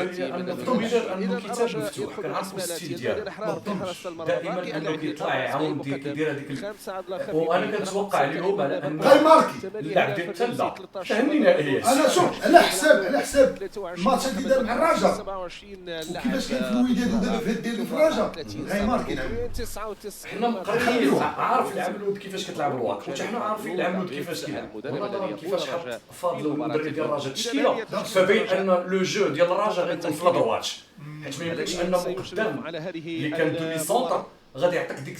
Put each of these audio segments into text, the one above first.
بالنسبه لي انا في الوداد انه كتاب مفتوح كنعرفوا الستيل ديالو دائما انه كيطلع يعاود كيدير هذيك وانا كنتوقع اليوم على انه غير ماركي اللاعب ديال التله فهمني نهائيا. انا شوف على حساب الماتش اللي دار مع الرجاء وكيفاش كان في الوداد ودابا في هاد ديالو في الرجاء غير ماركي. حنا مقريين عارف لعب الود كيفاش كتلعب الواقع وحتى حنا عارفين لعب الود كيفاش كيلعب ونظرا كيفاش حط فاضل المدرب ديال الرجاء التشكيله فبين ان لو جو ديال الرجاء غيكون في لادروات حيت ما يمكنش ان مقدم اللي كان لي سونتر غادي يعطيك ديك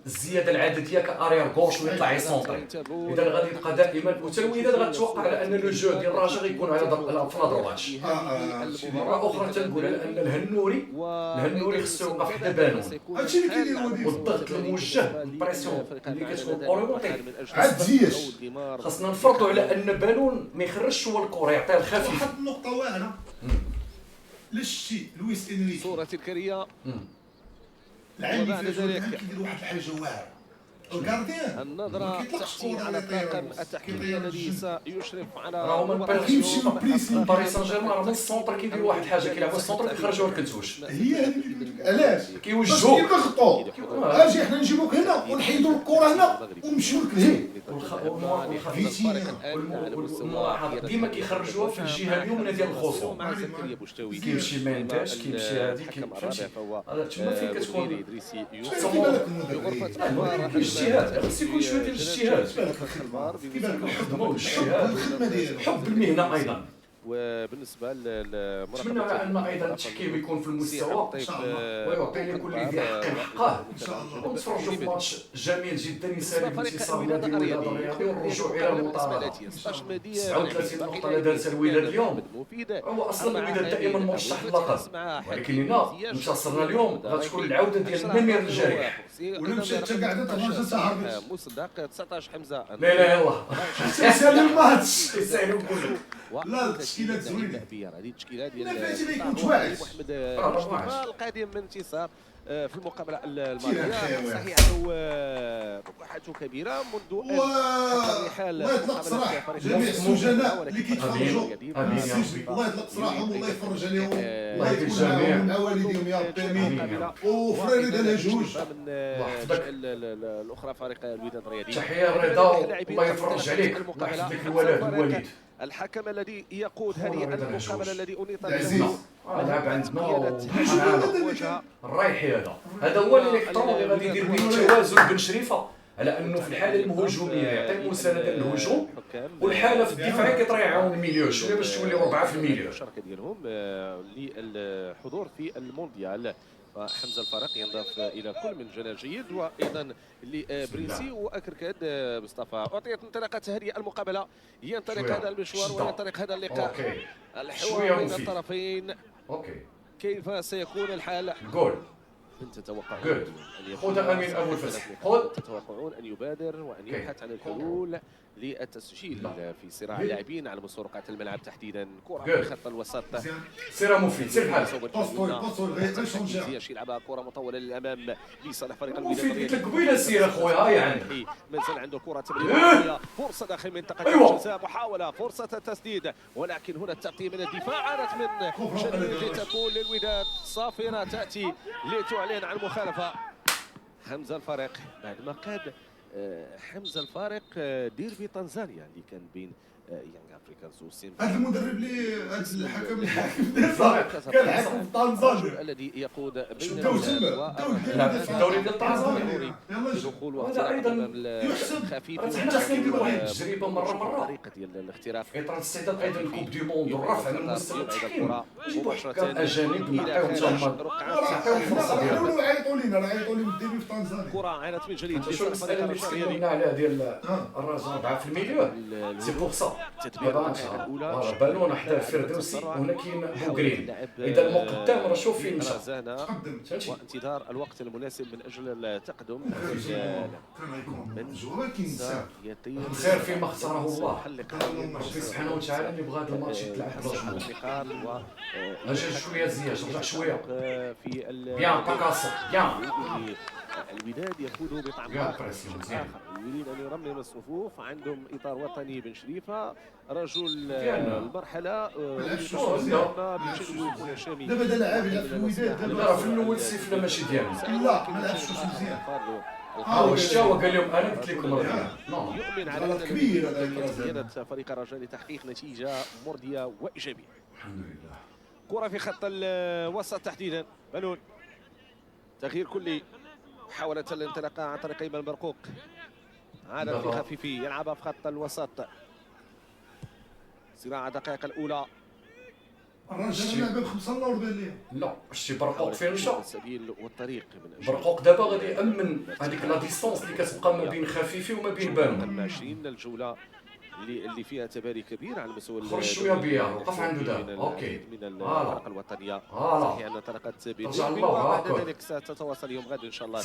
الزياده العدديه كارير غوش ويطلع يسونطري. اذا غادي يبقى دائما وحتى الوداد غتوقع على ان لو جو ديال الرجاء غيكون على في لادروات. مره اخرى تنقول على ان الهنوري خصو يوقف حدا بانون هادشي اللي كاين الوداد والضغط الموجه البريسيون اللي كتكون اورينتي عاد زياش خاصنا نفرضوا على ان بانون ما يخرجش هو الكره يعطيها الخفيف. واحد النقطه واعره لشتي لويس انريكي صورة الكريه العين اللي فيها كيدير واحد الحاجه واعره الكارديان النظرة تأتي على الطاقم التحكيمي الذي سيشرف على راهو من باريس سان جيرمان راه من السونتر كيدير واحد الحاجه كيلعبوا السونتر كيخرجوا الكنتوش هي علاش كيوجهوك يضغطوا اجي حنا نجيبوك هنا ونحيدوا الكره هنا ونمشيو لك والملاحظه ديما كيخرجوها في الجهه اليمنى ديال الخصوم كيمشي مانتاج كيمشي هذيك فهمتي هذا تما فين كتكون الاجتهاد خص يكون شويه ديال الاجتهاد حب المهنه ايضا. وبالنسبه نتمنى على ان ايضا التحكيم يكون في المستوى ويعطي لكل ذي حق حقه ونتفرجوا في ماتش جميل جدا يساهم في انتصار نادي الوداد الرياضي والرجوع الى المطالبه. 37 نقطه اللي دارتها الوداد اليوم هو اصلا الوداد دائما مرشح للقب ولكن هنا انتصرنا اليوم غتكون العوده ديال النمير الجارح ولا مشات حتى قعدت الرجاء تهربت مصداق 19 حمزه لا لا يلاه تسالي الماتش يسالوا كله لا التشكيلات زوينه هذه التشكيله ديال محمد القادم من انتصار في المقابله الماضيه صحيح انه بقعته كبيره منذ الرحال الله يطلق سراح جميع السجناء اللي كيتفرجوا الله يطلق سراحهم والله يفرج عليهم الله يكون معاهم مع والديهم يا ربي امين وفريري ديال الهجوج الاخرى فريق الوداد الرياضي تحيه الرضا الله يفرج عليك الله يحفظ لك الوالد الحكم الذي يقود هذه المقابله الذي انيط لعب عندنا الرايحي هذا هو الالكترون اللي غادي يدير به التوازن بن شريفه على انه في الحاله المهاجميه يعطي مسانده للهجوم والحاله في الدفاع كيطرا يعاون الميليو شويه باش تولي 4 في الميليو. الشركه ديالهم للحضور في المونديال حمزه الفارق ينضاف الى كل من جلال جيد وايضا لبريسي واكركاد مصطفى. اعطيت انطلاقه هذه المقابله ينطلق هذا المشوار وينطلق هذا اللقاء الحوار بين الطرفين. كيف سيكون الحال؟ جول من تتوقعون ان يخوض امين ابو الفتح تتوقعون ان يبادر وان يبحث عن الحلول للتسجيل في صراع اللاعبين على مستوى رقعة الملعب تحديدا. كرة في خط الوسط سير مفيد سير بحال زياش يلعبها كرة مطولة للأمام لصالح فريق الوداد. مفيد قلت لك قبيله سير اخويا هاي عندك مازال عنده كرة تمريرية فرصة داخل منطقة الجزاء محاولة فرصة التسديد ولكن هنا التغطية من الدفاع عادت من شديد تكون للوداد صافرة تأتي لتعلن عن مخالفة. حمزة الفارق بعد ما قاد حمزة الفارق ديربي تنزانيا اللي كان بين يانغ افريكانز وسيمبا. هذا المدرب اللي هذا الحكم اللي حاكم كان حاكم في تنزانيا الذي يقود بين الدوري ديال تنزانيا دخول وهذا ايضا خفيف حتى كنديروا واحد التجربه مره طريقه ديال الاختراق اطار استعداد ايضا الكوب دي موند والرفع من مستوى التحكيم نجيبوا حكام اجانب نعطيهم تعطيهم فرصه ديالهم. عيطوا لينا عيطوا لي الديربي في تنزانيا كره عانت من جديد. شوف المساله اللي تكلمنا عليها ديال الرجاء 4 في الميليو سي بوغ سا دابا بالونه حدا الفردوسي وهنا كاين بوغرين اذا المقدم راه شوف فين مشى وانتظار الوقت المناسب من اجل التقدم من خير فيما اختاره الله ربي سبحانه وتعالى اللي بغى هذا الماتش يتلعب بلا اجي شويه زياش رجع شويه بيان باكاسو بيان الوداد يخوض بطعم اخر يريد ان يرمم الصفوف. عندهم اطار وطني بن شريفه رجل المرحله دابا دا لاعب يلعب في الوداد لا في الاول سيفنا ماشي ديالنا لا ما لعبش مزيان واش تا هو قال لهم انا قلت لكم يؤمن على ان كبير قيادة فريق الرجاء لتحقيق نتيجه مرضيه وايجابيه. الحمد لله. كره في خط الوسط تحديدا، بنون تغيير كلي، محاولة الانطلاق عن طريق ايمن برقوق، عادة في خفيفي يلعبها في خط الوسط. صراع الدقائق الاولى. الرجل لعب ب5 الله وربان ليه. لا شتي برقوق فين مشى؟ السبيل والطريق من برقوق دابا غادي يامن هذيك لا ديستونس اللي كتبقى ما بين خفيفي وما بين بانون. 20 الجوله اللي فيها تباري كبير على المستوى خرج شويه بيا وقف عنده دابا اوكي من الفرق الوطنيه. صحيح ان انطلقت بدري وبعد ذلك ستتواصل يوم غد ان شاء الله.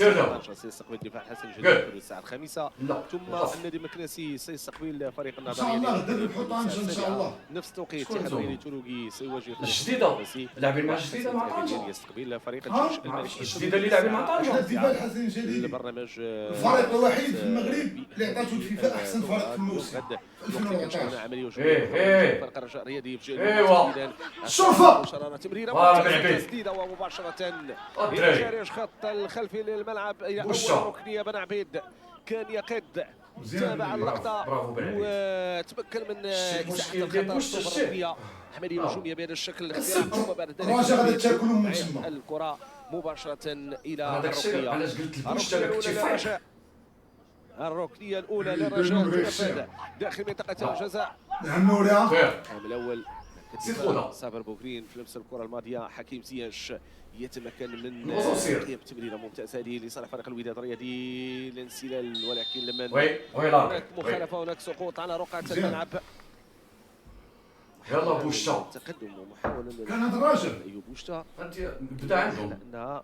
سيستقبل الدفاع حسن جدا في الساعه 5 ثم النادي المكنسي سيستقبل فريق النظريه ان شاء الله غدا نروحوا طنجة ان شاء الله. نفس التوقيت الاتحاد الرياضي التونسي سيواجه الجديده لاعبين مع الجديده مع طنجة. يستقبل فريق الجيش الملكي الجديده اللي لاعبين مع طنجة. الدفاع الحسن الجديد البرنامج الفريق الوحيد في المغرب اللي عطاتو الفيفا احسن فريق في الموسم 2014. عمليه فريق الرجاء الرياضي في ايوا شوفوا تمريره تسديده ومباشره الى خارج خط الخلفي للملعب الى اول ركنيه. بن عبيد كان يقد تابع اللقطه وتمكن من ازاحه الخطا الركنيه. عمليه هجوميه بهذا الشكل ثم بعد ذلك الرجاء غادي تاكلهم من تما الكره مباشره الى هذاك الشيء علاش قلت البوش تاعك كنتي الركنيه الاولى للرجاء تنفذ داخل منطقه الجزاء. نهنوا العام الاول صابر بوكرين في نفس الكره الماضيه. حكيم زياش يتمكن من قيام تمريره ممتازه هذه لصالح فريق الوداد الرياضي للانسلال، ولكن لما هناك مخالفه هناك سقوط على رقعه الملعب. يلا بوشتا تقدم ومحاوله كان هذا الراجل ايوب بوشتا انت بدا عندهم لانها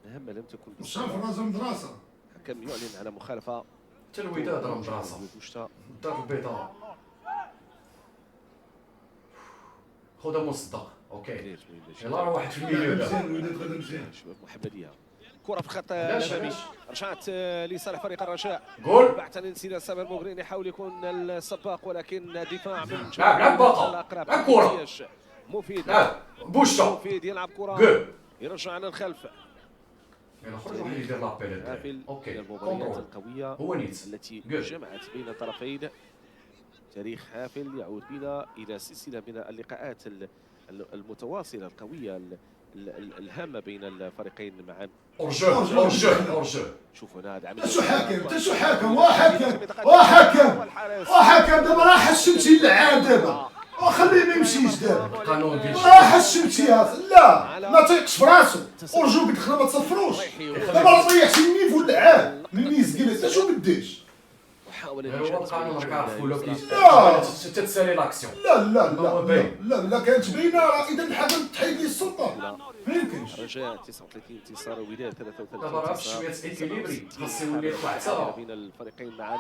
مهمه لم تكن شاف الراجل مدرسه. حكم يعلن على مخالفه. حتى الوداد راه مدرسه بوشتا الدار البيضاء. خذها مصدق اوكي يلا راه واحد في الميليو مزيان شباب محمديه. كره في الخط الامامي رجعت لصالح فريق الرجاء. قول بعد الانسداد صابر بوغرين يحاول يكون السباق ولكن الدفاع من لعب باقه لعب كره مفيد بوشتا مفيد يلعب كره يرجع للخلف. يلا خرج واحد يدير لابيل اوكي المباريات القويه هو نيت التي جمعت بين الطرفين. تاريخ حافل يعود بنا الى سلسله من اللقاءات المتواصله القويه الهامه بين الفريقين معا. اورجو شوف هنا هذا عمل شو حاكم وحكم دابا راه حشمتي اللعاب دابا وخليه ما يمشيش دابا راه حشمتي لا ما تيقش في راسو. اورجو قلت لك ما تصفروش دابا راه طيحتي النيفو اللعاب الميز قلت شو بديش محاولة هو القانون راك عارف ولا تتسالي لاكسيون. لا كانت باينه. اذا الحكم تحيد لي السلطه ما يمكنش. رجاء 39 انتصار وداد 33 دابا راه شويه ايكيليبري خاص يولي حتى بين الفريقين معا.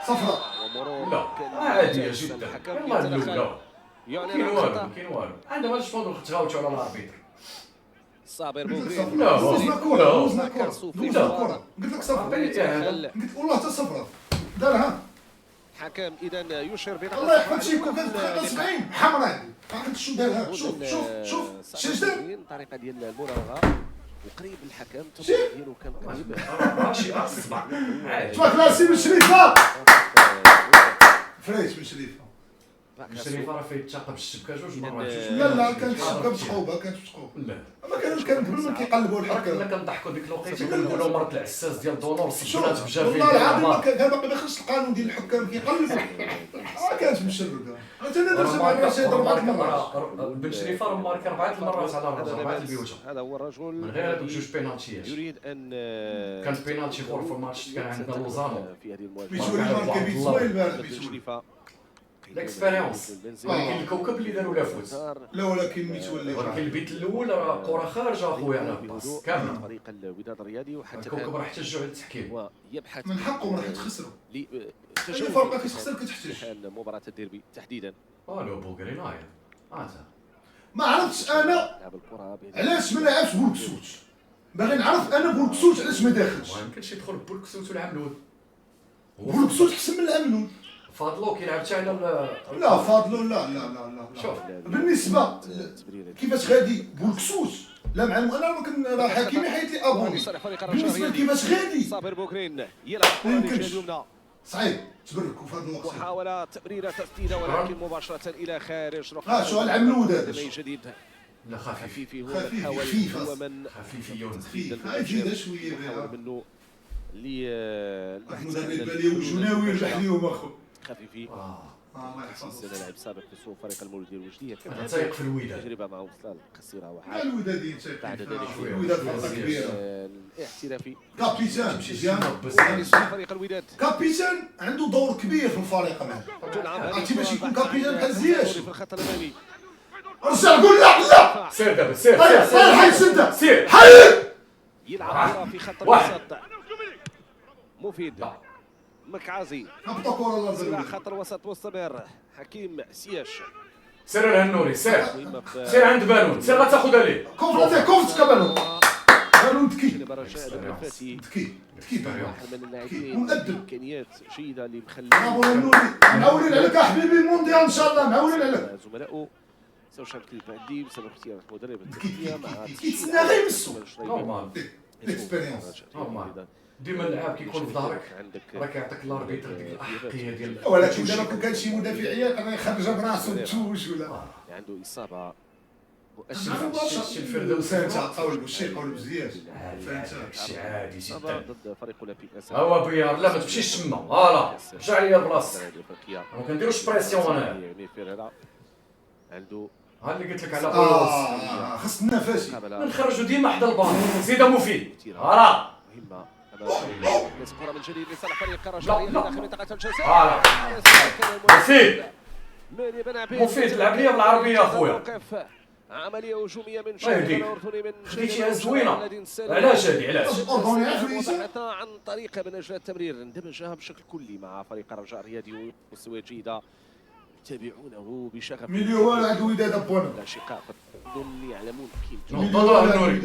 صفراء ومرور لا عاديه جدا. الحكم يلا يعلن كاين عن والو خطأ. كاين والو عندما نشوفوا تغاوتوا على الاربيتر. صابر بوغرين لا وزنا كره قلت لك صفراء قلت والله حتى صفراء دارها. حكم اذا يشير بنقطه الله يحفظ شيكو كانت 70 حمراء عرفت شو دارها. شوف شنو دار الطريقه ديال المراوغه وقريب الحكم ديالو كان قريب ماشي اصبع تبارك الله سي بشريفه فريش بشريفه راه فيه تثاقب الشبكه جوج مرات. لا كانت الشبكه مسحوبه لا ما كان قبل كيقلبوا الحكم. كنا كنضحكوا ديك الوقيته كنقولوا مرت العساس ديال دونور صبرات بجافي والله العظيم كان باقي ما خرجش القانون ديال الحكام كيقلبوا. كانت مشرده انا درت مع الرشيد 4 مرات. بن شريفه راه مارك 4 المرات على الرجل 4 البيوت. هذا هو الرجل من غير هذوك جوج بينالتيات. يريد ان كان بينالتي اخر في الماتش كان عندنا لوزانو في هذه المواجهه. بيتولي ماركا بيتولي البارح الاكسبيريونس. ولكن الكوكب اللي داروا لافوت. لا ولكن ميتولي ولكن البيت الاول راه كره خارجه اخويا على الباص كامل. فريق الوداد الرياضي وحتى الكوكب راه احتجوا على التحكيم ويبحث من حقهم راح تخسروا. تجاوز الفرقه كتخسر كتحتاج مباراه الديربي تحديدا. الو بوغرين ما عرفتش انا علاش ما لعبش بولكسوت. باغي نعرف انا بولكسوت علاش ما داخلش. ما يمكنش يدخل بولكسوت والعام الاول. بولكسوس احسن من العملول. فاضلو كيلعب حتى على لا فاضلو لا شوف بالنسبه كيفاش غادي بولكسوس لا مع انا راه حكيمي حيت لي ابوني بالنسبه كيفاش غادي صابر بوكرين يلعب الكره الجهه اليمنى صعيب تبركوا في هذا الوقت. محاوله تمريره تسديده ولكن مباشره الى خارج ركله. شو العملود هذا جديد. لا خفيفي هو خفيفي، من حاول خفيف هو من خفيفيون خفيف شويه حاول منه المدرب بالي وجناوي يربح اليوم اخو خفيفي. الله يحفظه. لاعب سابق في صفوف فريق المولوديه الوجديه انا تايق في الوداد. تجربه مع وصلال قصيره مع وحال الوداد بعد ذلك الوداد فرصه كبيره. الاحترافي كابيتان مزيان فريق الوداد. كابيتان عنده دور كبير في الفريق معاه. عرفتي باش يكون كابيتان بحال زياش. في الخط الامامي رجع قول لا سير دابا سير سير حي سده سير حي يلعب في خط الوسط. مفيد مكعازي هبطوا كره الله صراع يرضى خط الوسط مستمر. حكيم سياش سير الهنوري سير سير عند بالون سير غتاخذها ليه كوفت كبالون بالون ذكي ذكي واحد من اللاعبين مؤدب امكانيات جيده اللي مخلي برافو النوري معولين عليك حبيبي المونديال ان شاء الله معولين عليك. زملائه سوف نكتب عندي بسبب اختيار المدرب كيتسنى التكتيكيه مع غير يمسو نورمال اكسبيريونس نورمال. ديما اللاعب كيكون في ظهرك راه كيعطيك الاربيتر ديك الاحقيه ديال ولكن دابا كون كان شي مدافعيه راه خرج براسو بتوش ولا عنده اصابه شي الفردوس فانت قول الشيء قول بزياش شي عادي اصابه جدا. ضد فريق اولمبيك هو بيار لا ما تمشيش تما فوالا رجع ليا البلاصه ما كنديروش بريسيون انا عنده ها اللي قلت لك على اولوس خص النفس نخرجوا ديما حدا البال زيد مفيد فوالا مهمه كرة من جديد لصالح فريق الرجاء داخل منطقة الجزاء. فوالا مفيد ماني بن عبيد مفيد لعب ليا بالعربيه اخويا. عملية هجومية من يهديك. الأردني من خديتيها زوينه علاش هادي علاش وبحث عن طريقة من أجل التمرير اندمجها بشكل كلي مع فريق الرجاء الرياضي ومستويات جيدة يتابعونه بشغف. مليون عند الوداد بوانا الأشقاء قد يعلمون كيف نقطة النوري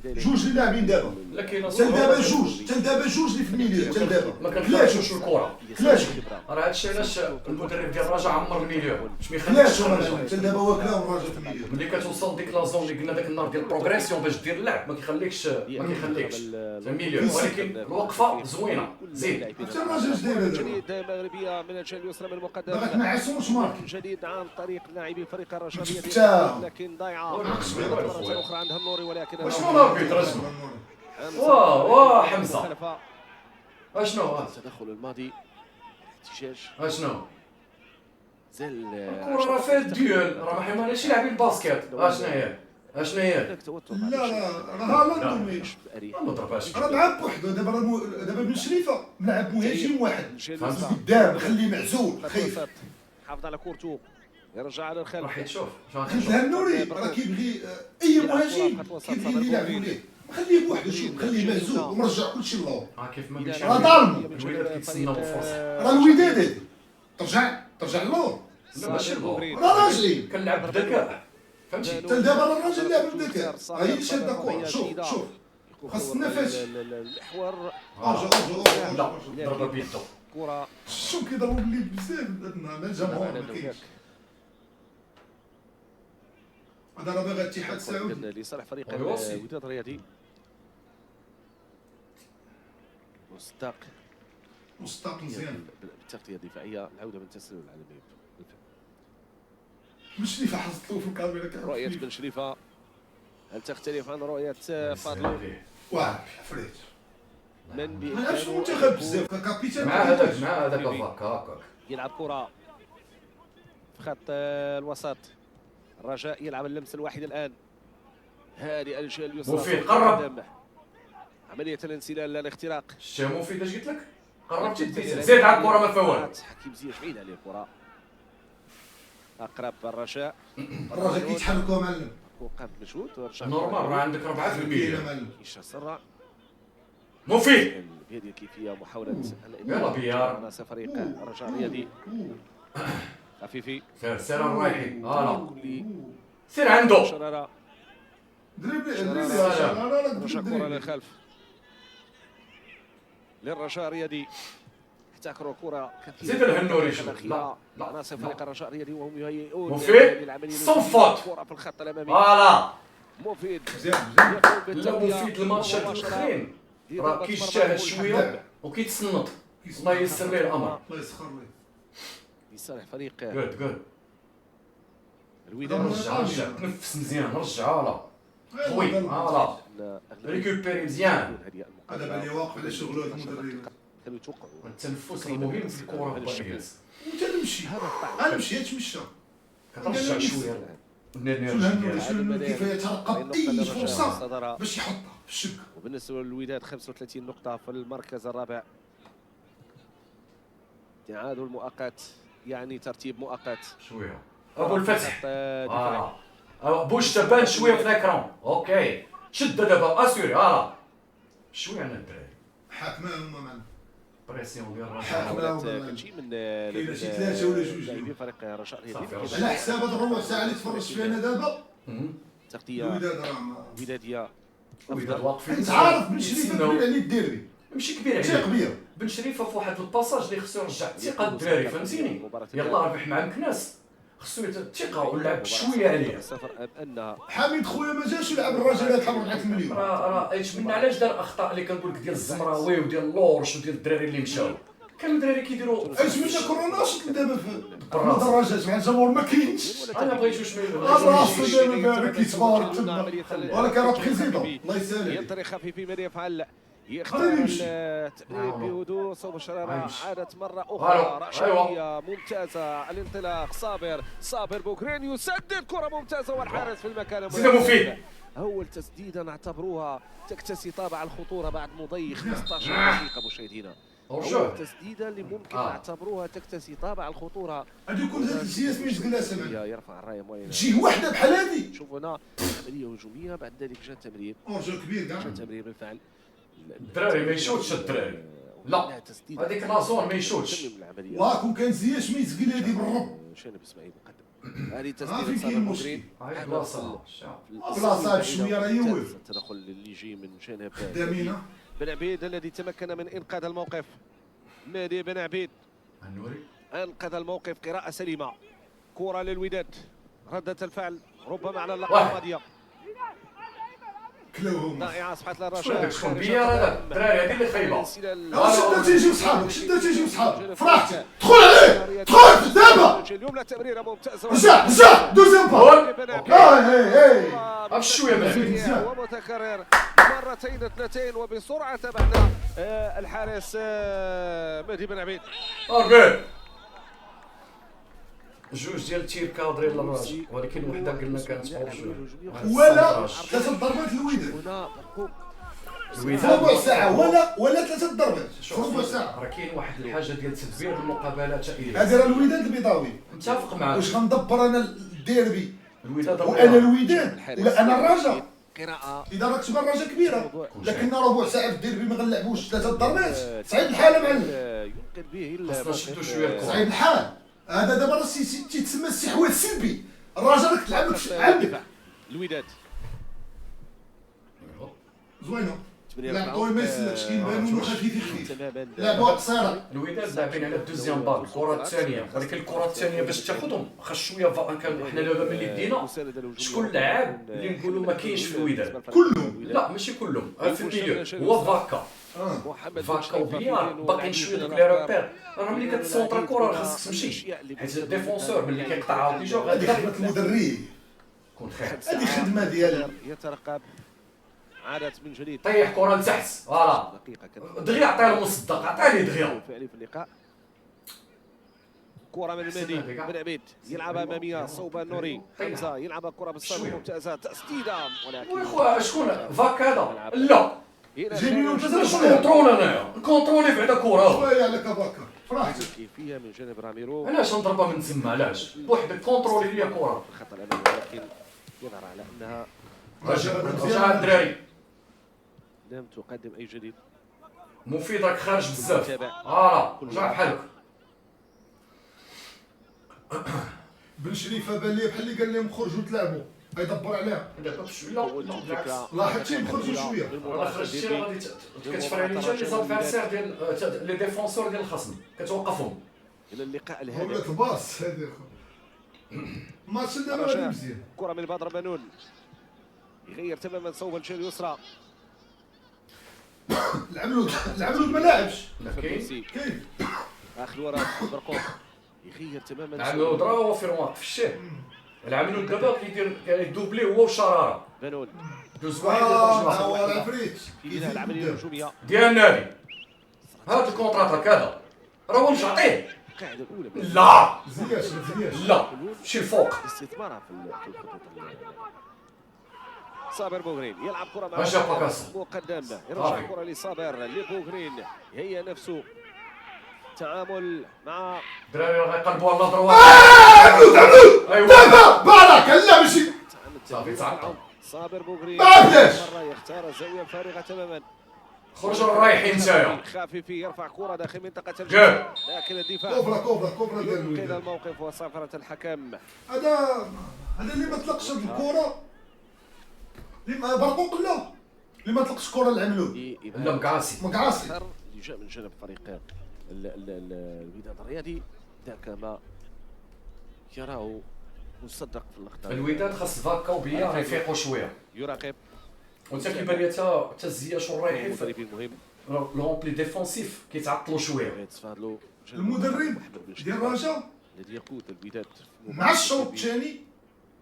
جوج اللاعبين دابا لكن تل دابا جوج اللي في الميليو تل دابا ما كنخليوش الكره كلاش راه هادشي علاش المدرب ديال الرجاء عمر الميليو باش ما كلاش يخليكش تل دابا واكلاهم الراجل في الميليو. ملي كتوصل ديك لا زون اللي قلنا داك النهار ديال البروغريسيون باش دير اللعب ما كيخليكش في الميليو ولكن الوقفه زوينه زيد حتى الراجل جديد هذا جديد مغربية من الجهة اليسرى من المقدم ما تنعسوش مارك جديد عن طريق لاعبي فريق الرجاء لكن ضايعة مرة أخرى عندها النوري ولكن شنو الاربيتر اشنو واه حمزه اشنو التدخل الماضي احتجاج اشنو زال الكره راه فيها الديول راه ما حماناش لاعبين الباسكيت اشنا هي اشنا هي لا راه هالاند ما ضربهاش راه لعب بوحدو دابا بن شريفه ملعب مهاجم واحد قدام خليه معزول خايف حافظ على كورتو يرجع على الخلف راح يشوف خليها النوري راه كيبغي اي مهاجم كيبغي اللي يلعبوا ليه خليه بوحدو شوف خليه معزول ومرجع كلشي للور كيف ما قلتش راه ظالم الولاد كيتسناو الفرصه راه الوداد هادي ترجع للور لا ماشي الغور راه راجلين كنلعب بالذكاء فهمتي حتى دابا راه الراجل لعب بالذكاء هي اللي شاد الكره شوف خاص النفس المحور ارجع لا ضربه بيدو كره شوف كيضربوا باللي بزاف هاد النهار الجمهور ما كاينش هذا راه باغي الاتحاد السعودي لصالح فريق الوداد الرياضي مستاق مزيان بالتغطيه الدفاعيه العوده من التسلل العالمي. بن شريفه حصلتو في الكاميرا رؤيه بن شريفه هل تختلف عن رؤيه فاضل؟ واعر عفريت من ما لعبش المنتخب بزاف كابيتان مع هذاك هكاك يلعب كره في خط الوسط. الرجاء يلعب اللمسه الواحده الان هذه الجهه اليسرى مفيد قرب عمليه الانسلال الاختراق. شتي مفيد اش قلت لك قربت زيد على الكره ما فوات حكيم زياش بعيد عليه الكره اقرب الرجاء كيتحركوا معلم وقف مجهود ورجع نورمال راه عندك 4% كاينه مفيد بهذه الكيفيه محاوله يلا بيار مع فريق الرجاء الرياضي خفيفي سير الرايحي فوالا كلي سير عنده شراره دريبلي رجع كره للخلف للرجاء الرياضي ابتكروا كره كثيره. زيد الهنوري شوف. لا عناصر فريق الرجاء الرياضي وهم يهيئون مفيد صنفات كره في الخط الامامي. فوالا مفيد مزيان لا مفيد الماتشات الاخرين راه كيجتهد شويه وكيتصنت. الله ييسر ليه الامر. الله يسخر ليه لصالح فريق قول الوداد. رجع تنفس مزيان رجعها لا خوي فوالا ريكوبيري مزيان. هذا بالي واقف على شغله المدرب. كانوا يتوقعوا التنفس مهم في الكره الطائرات. وانت نمشي انا مشيت مشى كترجع شويه شنو كيف يترقب اي فرصه باش يحطها في الشك. وبالنسبه للوداد 35 نقطه في المركز الرابع. تعادل مؤقت يعني ترتيب مؤقت شويه ابو الفتح بوش تبان شويه في الاكران. اوكي شد دابا اسوري شويه على الدراري حاكمه هما معنا بريسيون ديال محاولات كتجي من كاين شي ثلاثه ولا جوج لاعبين فريق الرجاء الرياضي على حساب هاد الربع ساعه اللي تفرجت فيها انا دابا. تغطيه الوداد راه وداديه الوداد واقفين. انت عارف بن شريفه كبير عليه الديربي ماشي كبير ماشي عليه كبير. بن شريفه في واحد الباساج اللي خصو يرجع الثقه الدراري فهمتيني. يلاه ربح مع مكناس خصو الثقه ولعب شويه عليه. ان حميد خويا ما جاش يلعب الرجالات حرام 4 مليون. راه يتمنى علاش دار اخطاء اللي كنقول لك ديال الزمراوي وديال لورش وديال الدراري اللي مشاو. كانوا الدراري كيديروا اجمل كورونا شفت دابا في المدرجات مع الجمهور ما كاينش. انا بغيتو شمال راسو دابا بارك يتبارك تما ولكن راه بريزيدون الله يسهل. ينطري خفيفي من يفعل يختار التمرير بهدوء. صوب الشرارة عادت مرة أخرى رأسية ممتازة. الانطلاق صابر بوكرين يسدد كرة ممتازة والحارس في المكان زيد مفيد. أول تسديدة نعتبروها تكتسي طابع الخطورة بعد مضي 15 دقيقة مشاهدينا. أول تسديدة اللي ممكن نعتبروها تكتسي طابع الخطورة. غادي يكون هذا الجهاز ما يشغلها سمع يرفع الراية موين تجي وحده بحال هذه. شوفوا هنا عملية هجومية بعد ذلك جاء تمرير. اورجو كبير كاع. جاء تمرير بالفعل. الدراري ما يشوتش الدراري. لا هذيك لازون ما يشوتش. واكون كان زياش ما يتقل هذه بالرب. شنو اسماعيل مقدم. هذه تسديده صابر بوكرين. هاي بلاصه بلاصه بشويه راه يوه. التدخل اللي يجي من جانب خدامينه بن عبيد الذي تمكن من انقاذ الموقف. مهدي بن عبيد انقذ الموقف. قراءة سليمة. كرة للوداد. ردة الفعل ربما على اللقطة الماضية. كلاوهم ضائعة اصبحت للرجاء. شكون بيا هذا الدراري هذه اللي خايبه. شده تيجي وصحابك شده تيجي وصحابك فرحت دخل عليه دخل دابا. اليوم لا تمريره ممتازه. رجع دوزيام بال. هاي شويه مزيان ومتكرر مرتين اثنتين وبسرعه تبعنا الحارس مهدي بن عبيد. جوج ديال التير كادري للراجل ولكن وحده قلنا كانت ولا 3 ضربات الوداد. ربع ساعة ولا 3 ضربات في ربع ساعة. راه كاين واحد الحاجة ديال تدبير المقابلات إليه. هذا راه الوداد البيضاوي. متفق معاك. واش غندبر انا الديربي الوداد وانا الوداد ولا انا الرجاء. قراءة إذا راك تبان الرجاء كبيرة لكن ربع ساعة في الديربي ما غنلعبوش 3 ضربات. صعيب الحال معلم. يمكن به خاصنا نشدو شوية الكرة. صعيب الحال. هذا دابا راه تيتسمى الاستحواذ السلبي. الرجاء راك تلعب عندك. الوداد زوينه. لعبوا ما يسلكش كيبانوا خفيف لعبوا قصيره. الوداد لاعبين على الدوزيام بال الكره الثانيه ولكن الكره الثانيه باش تاخذهم خاص شويه حنا دابا ملي دينا شكون اللاعب اللي نقولوا ما كاينش في الوداد كلهم. لا ماشي كلهم في الميليو هو فاكا. فاكا وبيار باقيين شويه دوك لي روبير. راه ملي كتسونطرا الكره راه خاصك تمشي حيت الديفونسور ملي كيقطعها وكيجو غادي خدمه المدرب. كون خير هذه خدمه ديالها. يترقب عادت من جديد. طيح كره لتحت فوالا دغيا عطيه المصدق عطيه دغيا فعلي في اللقاء. كرة من المهدي بن عبيد يلعبها اماميه صوب النوري. حمزه يلعب كرة بالصوب ممتازه تسديده ولكن خويا شكون فاك هذا لا جيبينو كونترول انايا كونترولي بعدا كره شويه على كباكا فرحت كيفيه من جانب راميرو. علاش نضربها من تما علاش بوحدك كونترولي ليا كره في الخط الامامي ولكن يظهر على انها رجع الدراري لم تقدم اي جديد. مفيد راك خارج بزاف فوالا رجع بحالك. بن شريفه بان لي بحال اللي قال لهم خرجوا تلعبوا يدبر عليها. دابا لا بالعكس، لاحظتي خرجوا شويه. خرجتي غادي كتفرع لي جا لي زادفيرسير ديال لي ديفونسور ديال الخصم كتوقفهم الى اللقاء ولات الهادف. الباص هذه الماتش دابا غادي مزيان. كره من بدر بنون يغير تماما صوب الجهه اليسرى. العملود ما لاعبش. كاين اخر ورا برقوق يغير تماما. العملود راه هو فيرمات في الشيء. العملود دابا كيدير دوبلي هو وشراره بنون دوز واحد يخرج هو واحد العفريت في العمليه الهجوميه ديال النادي. هاد الكونترات هكذا راه هو مش عطيه. القاعده الاولى لا زياش لا شي الفوق استثمارها في الخطوط. صابر بوغرين يلعب كره مع ماشي باكاس مقدم يرجع الكره لصابر لبوغرين هي نفسه تعامل مع الدراري راه غيقلبوا على الضروات. عملود ايوا دابا بارك لا ماشي صافي تعاقب. صابر بوغرين ما بلاش. مره يختار الزاويه الفارغه تماما. خرجوا رايحين نتايا خافي يرفع كره داخل منطقه جاب. الجزاء لكن الدفاع كوفرا ديال يمكن الوداد. الموقف وصفرة الحكم. هذا اللي ما طلقش هاد الكره اللي برقوق لا اللي ما طلقش الكره للعملود لا مقعاسي مقعاسي. اللي جاء من جانب فريق الوداد الرياضي ذاك ما يراه مصدق في الاخطاء. الوداد خاص فاكا وبيا يفيقوا شويه. يراقب وانت كيبان لي حتى الزياش والرايحين المدربين المهم لومبلي ديفونسيف كيتعطلوا شويه. غيتفادلوا المدرب ديال الرجاء الذي يقود الوداد مع الشوط الثاني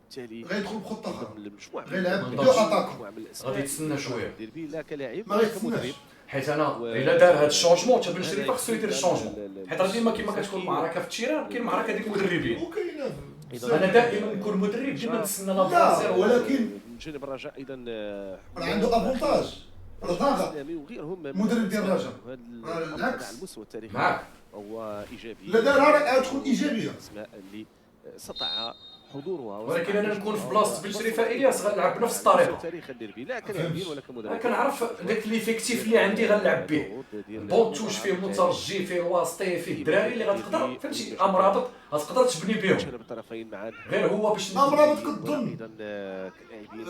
بالتالي غيدخل بخطه اخرى المجموعه غيلعب دو اتاكون. غادي يتسنى شويه ديربي لا كلاعب ما ولا غيتسناش. كمدرب. حيت انا الا دار هذا الشونجمون تا بن شريفه خصو يدير الشونجمون. حيت راه ديما كيما كتكون معركه في التيران كاين معركه ديال المدربين. وكاينه انا دائما نكون مدرب ديما نتسنى لا لا بلاصير ولكن من جانب الرجاء ايضا راه عنده افونتاج راه ضاغط وغيرهم مدرب ديال الرجاء. بالعكس بالعكس. على المستوى التاريخي معاك. هو ايجابي. لا دارها راه تكون ايجابيه. الاسماء اللي استطاع حضورها ولكن انا نكون في بلاصه بن شريفه الياس غنلعب بنفس الطريقه. تاريخ الديربي لا كلاعبين ولا كمدرب. كنعرف داك ليفيكتيف اللي عندي غنلعب به. بونتوش فيه المترجي فيه الواسطي فيه الدراري اللي غتقدر فهمتي امرابط غتقدر تبني بهم. جانب الطرفين معا غير هو باش امرابط كتظن ايضا كلاعبين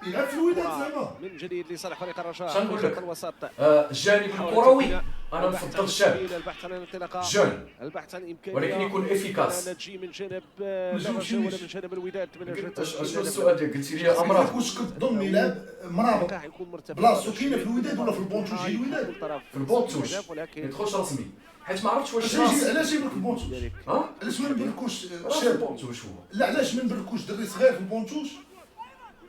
يلعب في الوداد زعما من جديد لصالح فريق الرجاء. شنو نقول لك؟ خط الوسط الجانب الكروي انا نفضل الشاب البحث عن الانطلاقه جون البحث عن امكانيه ولكن يكون افيكاس. تجي من جانب الرجاء ولا من جانب الوداد من اجل شنو السؤال ديالك قلتي لي امرابط واش كتظن يلعب مرابط يكون مرتفع بلاصتو كاينه في الوداد ولا في البونتوش ديال الوداد؟ في البونتوش ما ولكن يدخلش رسمي حيت ما عرفتش واش علاش يجيب لك البونتوش؟ ها علاش ما نبركوش في شاب؟ البونتوش هو لا علاش ما نبركوش دري صغير في البونتوش؟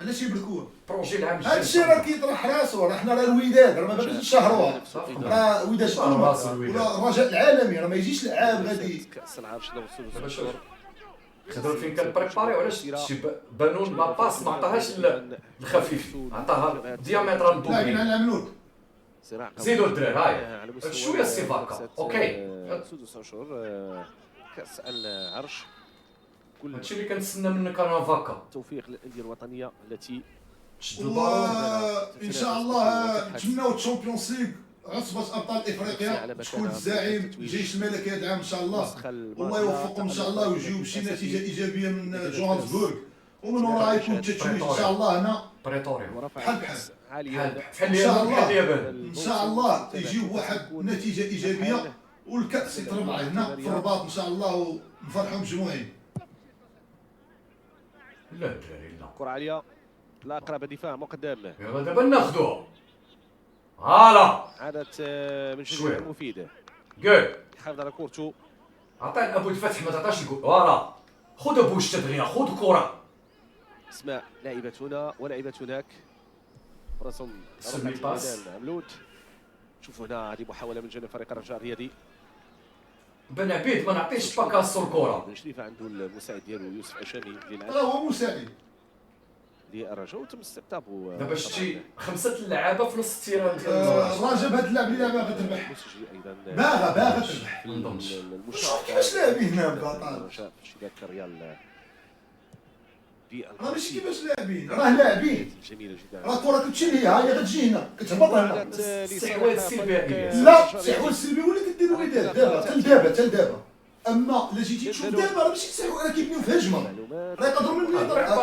علاش يبركوه؟ بروجي العام هذا الشيء راه كيطرح راسو راه حنا راه الوداد راه ما باغيش نشهروها راه الوداد ولا الرجاء العالمي راه ما يجيش لعاب غادي كاس العرش لو دابا وصلوا شوف خدوا فين كان بريباري وعلاش شي بانون ما باس ما عطاهاش الخفيف عطاها ديامترال لاعبين دوبلي. على العملود صراع زيدوا الدراري هاي على مستوى شويه السيفاكا اوكي. سدس اشهر كاس العرش كل هادشي اللي كنتسنى منك انا فاكا التوفيق للانديه الوطنيه التي شدوا البالون. وان شاء الله نتمناو الشامبيونز ليغ عصبة ابطال افريقيا شكون الزعيم الجيش الملكي هذا العام ان شاء الله والله يوفقهم ان شاء الله ويجيو بشي نتيجه ايجابيه من جوهانسبورغ ومن وراها يكون التتويج ان شاء الله هنا بريتوريا ورفع بحال الكأس بحال عاليا بحال إن شاء اليابان الله. بحال اليابان ان شاء الله يجيو واحد نتيجه ايجابيه والكاس يتربع هنا في الرباط ان شاء الله ونفرحوا مجموعين. لا الدراري لا كرة عالية لا أقرب دفاع مقدم يلا دابا ناخذوها فوالا عادت من شوية. جديد المفيد قول حافظ على كورتو عطي ابو الفتح ما تعطاش الكره فوالا خذ ابو الشتغيه خذ كره اسماء لاعبة هنا ولاعبة هناك رسم سمي باس. عملود شوفوا هنا هذه محاولة من جانب فريق الرجاء الرياضي. بن عبيد ما نعطيش باكاسو الكره. بن شريفة عنده المساعد ديالو يوسف عشامي راه هو مساعد للرجاء وتم استقطابه دابا شتي خمسه اللعابه في نص التيران ديال الراجل بهذا اللاعب اللي لعبها غتربح مسجل ايضا باغا تربح. ما نظنش. شوف كيفاش لاعبين هنا بطال الرجاء في شباك ريال راه ماشي كيفاش لاعبين راه لاعبين جميلة جدا. راه الكره كتمشي ليها هي غتجي هنا كتهبط هنا. الاستحواذ السلبي لا الاستحواذ السلبي هو اللي كدير الوداد دابا حتى لدابا اما الا جيتي تشوف دابا راه ماشي تسعوا راه كيبنيو في هجمه راه يقدروا من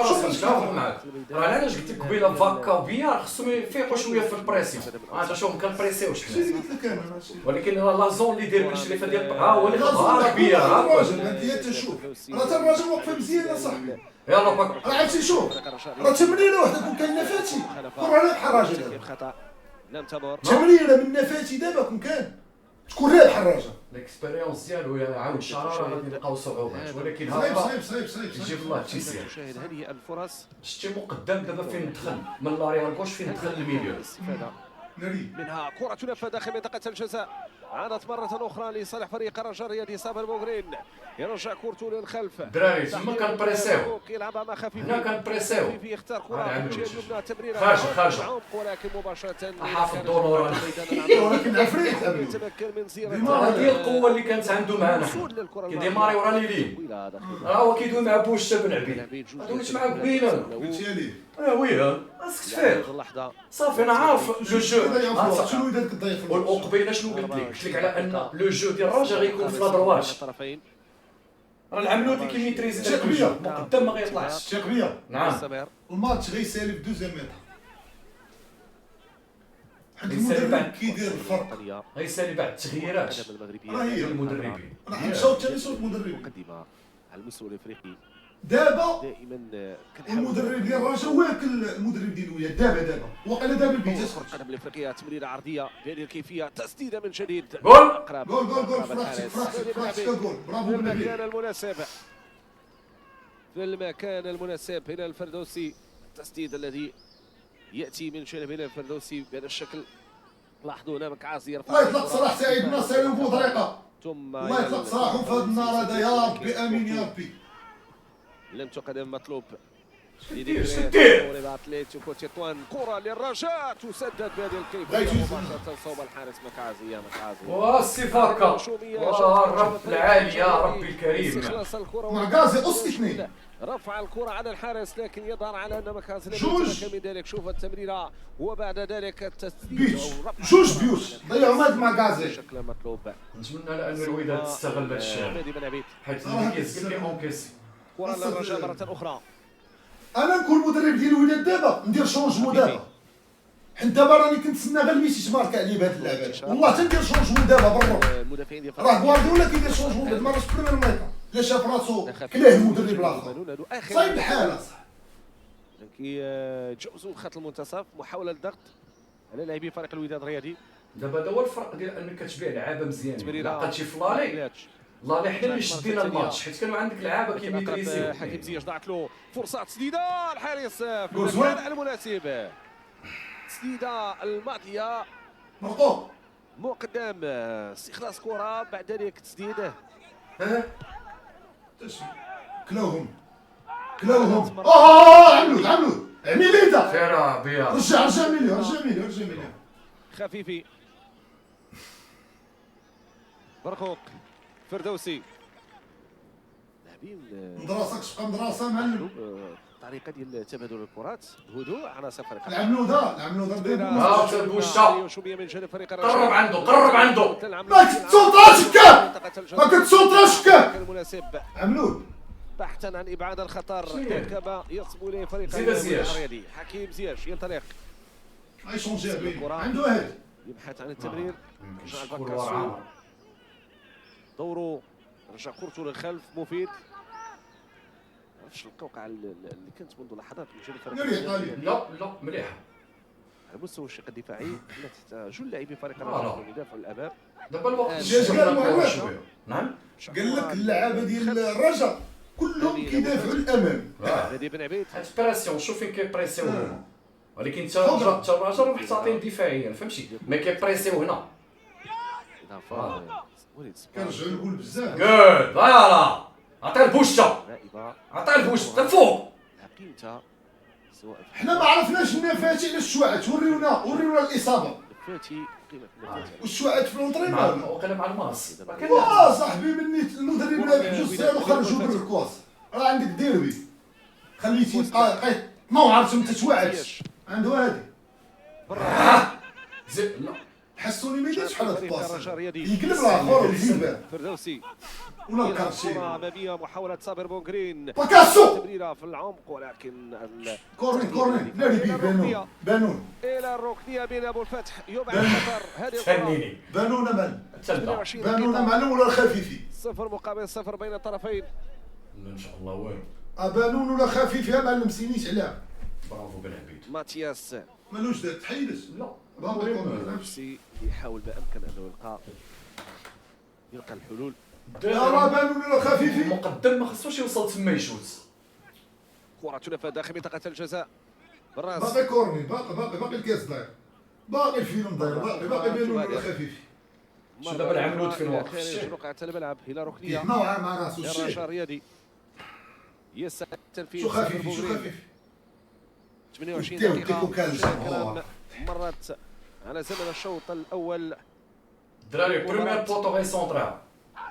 شوف نتفاهم معاك. راه علاش قلت لك قبيله فاكا وبيار خصهم يفيقوا شويه في البريسيون. انت شوف كنبريسيوش حنا. قلت لك انا ماشي ولكن لا زون اللي داير بالشريفه ديال هو اللي خدها بيار. الراجل انت تشوف راه تا الراجل واقفه مزيان اصاحبي. يلا باك. راه عرفتي شوف راه تمريره وحده كون كان نفاتي كون راه بحال الراجل هذا خطا لم تمر تمريره من نفاتي دابا كون كان تكون رابح الراجل. الاكسبيريونس ديالو عاود الشراره غادي نلقاو صعوبات ولكن صعيب يجيب الله تيسير. تشاهد هذه الفرص شتي مقدم دابا فين دخل من لاريال كوش فين دخل الميليو. الاستفاده ناري منها كرة تنفذ داخل منطقة الجزاء. عادت مرة أخرى لصالح فريق الرجاء الرياضي صابر بوغرين يرجع كورته للخلف. دراري تما كنبريسيو يلعبها مع خفيفي. هنا كنبريسيو خفيفي يختار كرة من الجهة اليمنى تمريرة خارجة عمق ولكن مباشرة حافظ دونور. ولكن عفريت يتمكن من زيارة هذه القوة اللي كانت عنده معنا كيديماري ورا ليلين. راه هو كيدوي مع بوشة بن عبيد دويت مع قبيله قلتي ليه وي خاصك تفيق اللحظة صافي انا عارف لو جو. شنو دارك الضيف وقبيله شنو قلت لك على ان لو جو ديال الرجاء غيكون في لادرواج. الطرفين راه العملودي كيميتريزي مقدم ما غيطلعش. تقبيه نعم الماتش غيسالي في دوزيام ميتر حيت غيسالي المدرب بعد كيدير الفرق غيسالي بعد التغييرات راه هي ديال المدربين. راه غنمشاو حتى لصوت المدرب مقدمة على المستوى الافريقي دابا دائما المدرب ديال الرجاء واكل المدرب ديال الولاد دابا واقيلا دابا البيت القدم الافريقيه تمريره عرضيه بهذه الكيفيه تسديده من جديد. جول جول فرحتك جول برافو في بالنبي المكان المناسب في المكان المناسب هنا الفردوسي. التسديد الذي ياتي من جانب هنا الفردوسي بهذا الشكل. لاحظوا هنا مكعاز يرفع الله يطلق سراح سعيد الناصري وبوطريقه ثم الله يطلق سراحه في هذا النهار هذا يا ربي امين يا ربي. لم تقدم مطلوب شدير اتليتيكو تطوان. كرة للرجاء تسدد بهذه الكيفية مباشرة صوب الحارس مكعازي. يا مكعازي والسفاكة الرب العالي يا ربي الكريم. مكعازي قص اثنين رفع الكرة على الحارس لكن يظهر على ان مكعازي لم جوج يتمكن من ذلك. شوف التمريرة وبعد ذلك التسديد بيت جوج بيوت ضيعوا مات مكعازي بشكل مطلوب. نتمنى على ان الوداد تستغل هذا الشيء حيت اللي كيسقل لي اونكيسي. كرة للرجاء مرة أخرى. انا نكون مدرب ديال الوداد دابا ندير شونجمون دابا حيت دابا راني كنتسنى غير ميسي تبارك عليه بهاد اللعبات والله تندير شونجمون دابا بالروح. المدافعين ديال راه غوارديولا كيدير شونجمون بعد ما راش بريمير ميطا لا شاف راسو كلاه المدرب الاخر صايب الحال كيتجاوزوا خط المنتصف. محاولة الضغط على لاعبي فريق الوداد الرياضي. دابا هو الفرق ديال انك كتبيع لعابه مزيانين. لقيتي في لالي لالي حنا اللي شدينا الماتش حيت كانوا عندك لعابه كيميتريزيو. حكيم زياش ضاعت له فرصه تسديده الحارس في المكان المناسب. تسديده الماضيه مرقوق مقدم استخلاص كره بعد ذلك تسديده. كلاوهم عملود عميليتا سير بيا رجع مليون خفيفي برقوق فردوسي. لاعبين مدرسه كتبقى مدرسه معلم. الطريقه ديال تبادل الكرات بهدوء عناصر فريق العملوده بوشة شويه من جانب فريق قرب عنده ما كتسونطراش كاع المناسب عملود بحثا عن ابعاد الخطر كما يصبو اليه فريق الرياضي. حكيم زياش ينطلق غيشونجي عنده واحد يبحث عن التمرير. دوره رجع كورته للخلف مفيد. عرفتش القوقعه اللي كانت منذ لحظات من جانب فريق لا مليحه على مستوى الشق الدفاعي. تحت جل لاعبي فريق الرجاء يدافعوا الامام. دابا الوقت شويه نعم قال لك اللعابه ديال الرجاء كلهم كيدافعوا الامام. هذه بن عبيد هاد بريسيون شوف فين كيبريسيو هنا ولكن انت الرجاء محتاطين دفاعيا فهمتي ما كيبريسيو هنا. كنرجعوا نقول بزاف جود فوالا عطيه البوشه الفوق. حنا ما عرفناش النفاتي على الشواعت. وريونا الاصابه والشواعت في لونطريمون وقيلا مع الماس صاحبي مني المدرب لعب جوج ساعات وخرجوا من الكواس. راه عندك ديربي خليتي ما عرفتش انت تشواعت عنده هادي حسوني ما يديرش بحال هاد الباص الرجاء يقلب الاخر ويزيد فردوسي ولا كارشي كرة أمامية محاولة صابر بونغرين باكاسو تمريرة في العمق ولكن كورني لا لي بي بانون إلى الركنية بين أبو الفتح يبعد خطر هذه الكرة بانون معلم 28 بانون دقيقة معلم ولا الخفيفي 0 مقابل 0 بين الطرفين. ان شاء الله والو. بانون ولا خفيف يا معلم سينيش عليها. برافو بن عبيد. ماتياس مالوش دار تحيدش لا نفسي يحاول بامكن انه يلقى الحلول. راه بانون ولا خفيفي المقدم ما خصوش يوصل تما يشوت. كرة تنفذ داخل منطقة الجزاء بالراس. باقي كورني باقي الكاس داير باقي الفيلم داير باقي بانون ولا خفيفي. شو دابا العملود فين واقف خارج رقعة الملعب الى ركنية نوعا مع راسو الرجاء الرياضي يسعى التنفيذ. شو خفيفي 28 دقيقة مرت على زمن الشوط الأول. دراري بريمير بوطو غيسونطريها.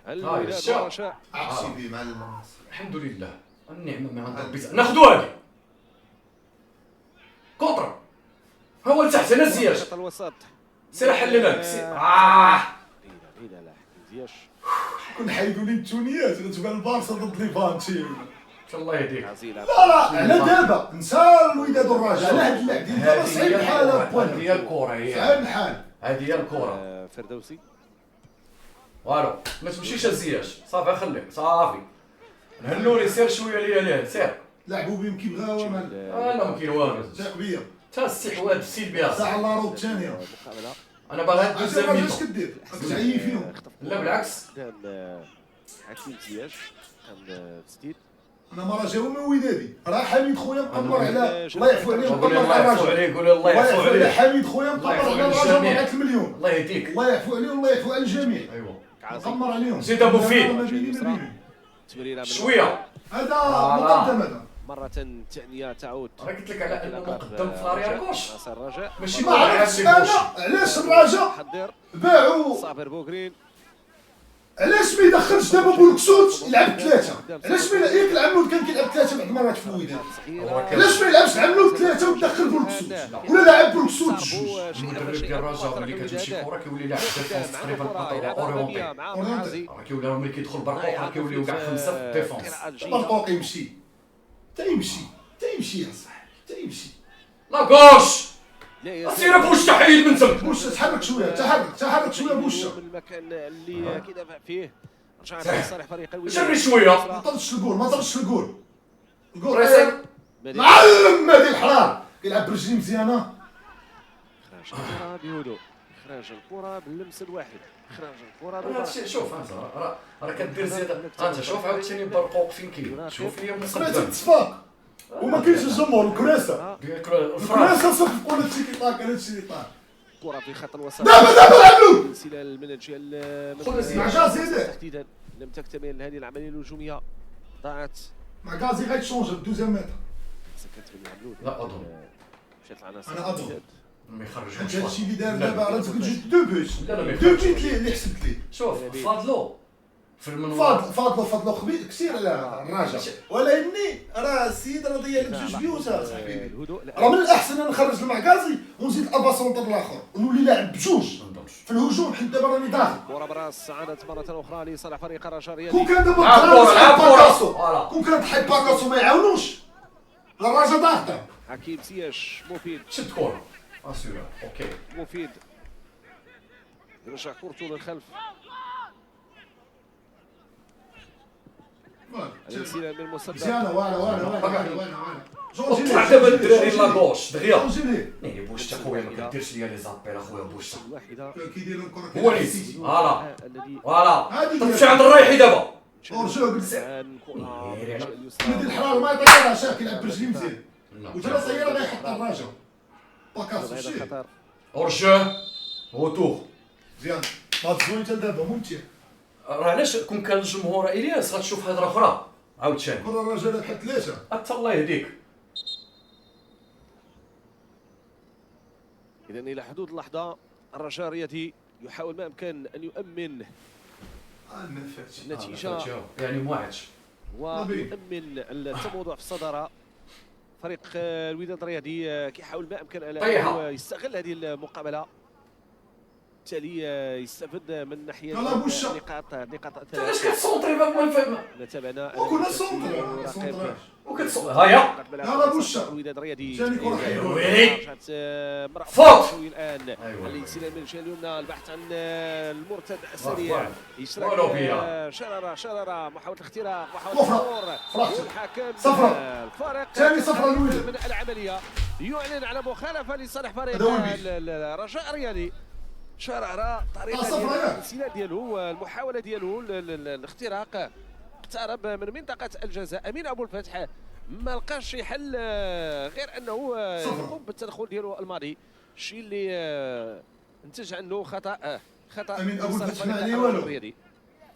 الوداد والرجاء عكسي بيه معلم. الحمد لله النعمة من عند ربي. ناخذوا هذه كونترا ها هو لتحت هنا زياش خط الوسط سير حللها لا زياش كون حيدوا لي التونيات غتبان البارسا ضد ليفانتي. الله يهديك. لا على دابا نسى الوداد والرجاء على هاد اللعب ديال دابا صعيب الحال. هذه هي الكرة صعيب الحال. هذه هي الكرة. فردوسي والو ما تمشيش الزياش صافي خليك صافي. نهنوري سير شويه ليه سير. لعبوا بهم كي بغاو ما لا ما كاين والو. ثق بيا تا الاستحواذ السيل بها ساعه لارو الثانيه. انا باغي هاد الدوزيام اش كدير تعيي فيهم. لا بالعكس حكيم زياش كان تسديد. انا ما راه جاو من ودادي راه حميد خويا مقمر على الله يعفو عليه مقمر الله على يعفو عليه قول الله يعفو عليه. حميد خويا مقمر على الرجاء 4 المليون. الله يهديك. الله يعفو عليه والله يعفو على الجميع. ايوا مقمر عليهم. زيد ابو فيل شويه هذا مقدم هذا مرة ثانية تعود. انا قلت لك على انه مقدم في لاريال كوش الرجاء ماشي ما عرفتش انا علاش الرجاء حضر باعوا صابر بوغرين. علاش ما يدخلش دابا بولكسوت يلعب ثلاثة؟ علاش ما ياك العمود كان كيلعب 3 بعض المرات في الوداد؟ علاش ما يلعبش العمود 3 وتدخل بولكسوت؟ ولا لاعب بولكسوت بجوج؟ المدرب ديال الرجاء ملي كتمشي كره كيولي لاعب ديفونس تقريبا اورينتي. راه كيولي ملي كيدخل برقوق راه كيوليو كاع 5 في الديفونس. برقوق يمشي تيمشي يا صاحبي تيمشي. لا غوش سير بوش تحيد من تما. بوش تحرك شويه تحرك شويه بوش. من المكان اللي كيدافع فيه رجع لصالح فريق الوداد. جري شويه ما طردش الجول الجول ريسك معلم هادي الحرام كيلعب برجلي مزيانه. اخراج الكرة بهدوء اخراج الكرة باللمس الواحد اخراج الكرة ببركة. شوف انت راه كدير زياده. انت شوف عاوتاني برقوق فين كاين. شوف لي سمعت مقدم التصفاق وما كاينش الجمهور الكراسه الفراس صفقوا هادشي اللي طاق هادشي اللي طاق. كرة في خط الوسط دابا العملو انسلال من الجهة مع جازي تحديدا لم تكتمل هذه العملية الهجومية ضاعت. مع غازي غيتشونج بدوزيام متر. سكت في العملود لا اظن مشات العناصر. انا اظن ما يخرجوش. حيت هادشي اللي دار دابا راه تقول جوج دو بوت لا ما دو يخرجوش. بيت اللي حسبت ليه. شوف فاضلو في المنوار فاضلو خبير كثير على الرجاء ولكني راه السيد راه ضيع لك جوج بيوت صاحبي. الهدوء راه من الاحسن انا نخرج المعكازي ونزيد الابا سونتر الاخر ونولي لاعب بجوج في الهجوم حيت دابا راني داخل. كرة براس عادت مرة أخرى لصالح فريق الرجاء كون كان دابا لعب كرة كون كان تحب باكاسو ما يعاونوش الرجاء ضاغطه. حكيم سياش مفيد شد كرة اسيور اوكي مفيد يرجع كورته للخلف. الانسلال من المسدد مزيانه وانا طلع دابا الدراري لاكوش دغيا. جونجيني نيني بوشتا خويا ما كديرش ليا لي زابيل اخويا بوشتا واحدة كيدير الكره هو نيت فوالا الذي فوالا تمشي عند الرايحي دابا. اورجو قلت اليسرى. ندير الحراره ما يطيرها شاك يلعب برجلي مزيان وجا طياره غيحط الراجل باكاسو شي خطر اورجو روتور. مزيان هاد الزوين حتى دابا ممتع. راه علاش كون كان الجمهور الياس غتشوف هضره اخرى عاوتاني. كره الرجاء بحال 3 حتى الله يهديك. إذا إلى حدود اللحظة الرجاء الرياضي يحاول ما أمكن أن يؤمن النتيجة يعني موعدش ويؤمن التموضع في الصدارة. فريق الوداد الرياضي كيحاول ما أمكن أن يستغل هذه المقابلة. بالتالي يستفد من ناحيه نقاط علاش كتسونطري ما نفهم تابعنا وكنا سونطر هيا يلا بوشة الوداد الرياضي ثاني كرة حلوة ويلي فوت الان أيوة. الاستلام من الجهه اليمنى البحث عن المرتد السريع يشرك شرارة محاولة الاختراق محاولة الظهور والحكم الفارق ثاني صفرة الوداد من العملية يعلن على مخالفة لصالح فريق الرجاء الرياضي. شرارة طريقة الانسداد ديالو المحاولة ديالو الاختراق اقترب من منطقة الجزاء. أمين أبو الفتح ما لقاش شي حل غير أنه يقوم بالتدخل ديالو الماضي، الشيء اللي انتج عنه خطأ أمين أبو الفتح ما عليه والو.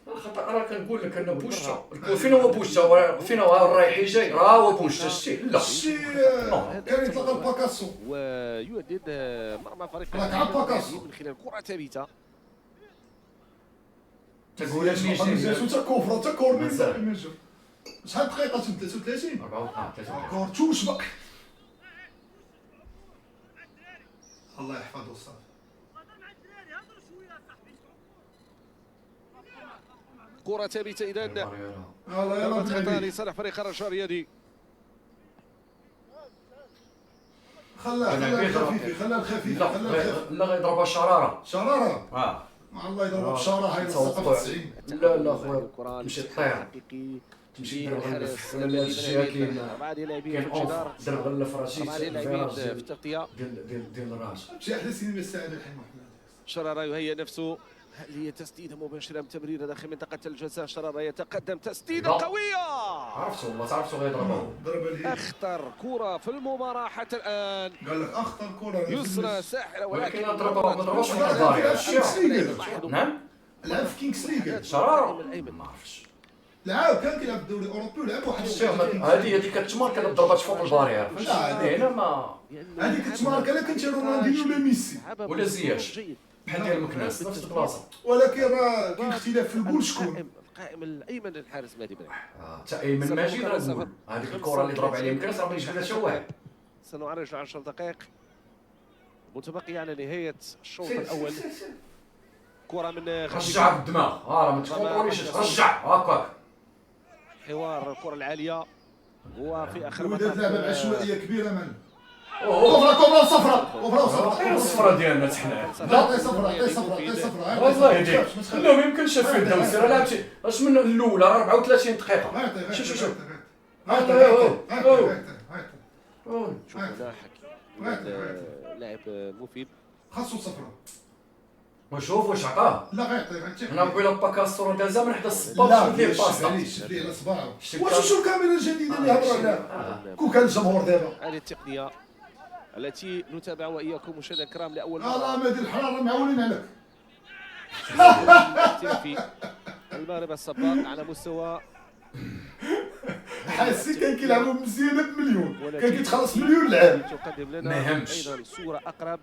الخطا راه كنقول لك انا بوشتا فين هو بوشتا فين هو الرايحي جاي راه هو بوشتا الشي لا كان يطلق الباكاسو ويهدد مرمى فريق من خلال كرة ثابتة. تقول لي تا كوفرة تا كورني شحال دقيقة؟ 33 كور توشبك الله يحفظه الصافي. كرة ثابتة إذا يلا خطأ لصالح فريق الرجاء الرياضي. خلاه خفيف لا غيضربها شرارة الله يضربها بشارة هاي الثقة 90. لا خويا تمشي تطير تمشي الحارس الجهه أربعة ديال اللاعبين كاين في الجدار، درب غلف راسي أربعة ديال اللاعبين في التغطية. ديال الراس شي احداث سينما السعاده الحين شرارة يهيئ نفسه، هل هي تسديده مباشره من تمريره داخل منطقه الجزاء. شرارة يتقدم تسديده قويه، عرفتو غيضربها اخطر كره في المباراه حتى الان. قال لك اخطر كره يسرى ساحره ولكن ما ضربوش في الضاريه. نعم لعب في كينغز ليغ شرارة ما عرفتش لعب كان كيلعب في الدوري الاوروبي ولعب واحد هذه كتمارك هاد الضربات فوق البارير هنا ما هذيك كتمارك الا كنت رونالدينيو ولا ميسي ولا زياش بحال ديال مكناس نفس البلاصه. ولكن راه كاين اختلاف في الجول. شكون القائم الايمن للحارس مهدي بن حتى ايمن ماجد راه نقول هذيك الكره اللي ضرب عليه مكناس راه ما يجبدها حتى واحد. سنعرج 10 دقائق متبقية على نهاية الشوط الأول. كرة من رجع بالدماغ راه ما تخونطروليش رجع هكاك. حوار الكرة العالية هو في آخر الوداد لعبة بعشوائية كبيرة من كفرة صفراء الصفرة ديالنا تحنا لا عطي صفراء والله يديك لا ما يمكنش في الدوسي سير لعبتي اش من الاولى راه 34 دقيقة. شوف لاعب مفيد خاصو صفراء وشوف واش عطاه. لا غيعطي انا قبيله باكاستور دازا من حدا الصباط لا شوف ليه على صباعو واش الكاميرا الجديدة اللي هضروا عليها كون كان الجمهور دابا. هذه التقنية التي نتابع وإياكم مشاهدينا الكرام لأول مرة. لا مهدي الحرارة معولين عليك. في المغرب السباق على مستوى حاسين كان كيلعبوا مزيانة بمليون كان كيتخلص مليون لعاب. تقدم لنا أيضا صورة أقرب.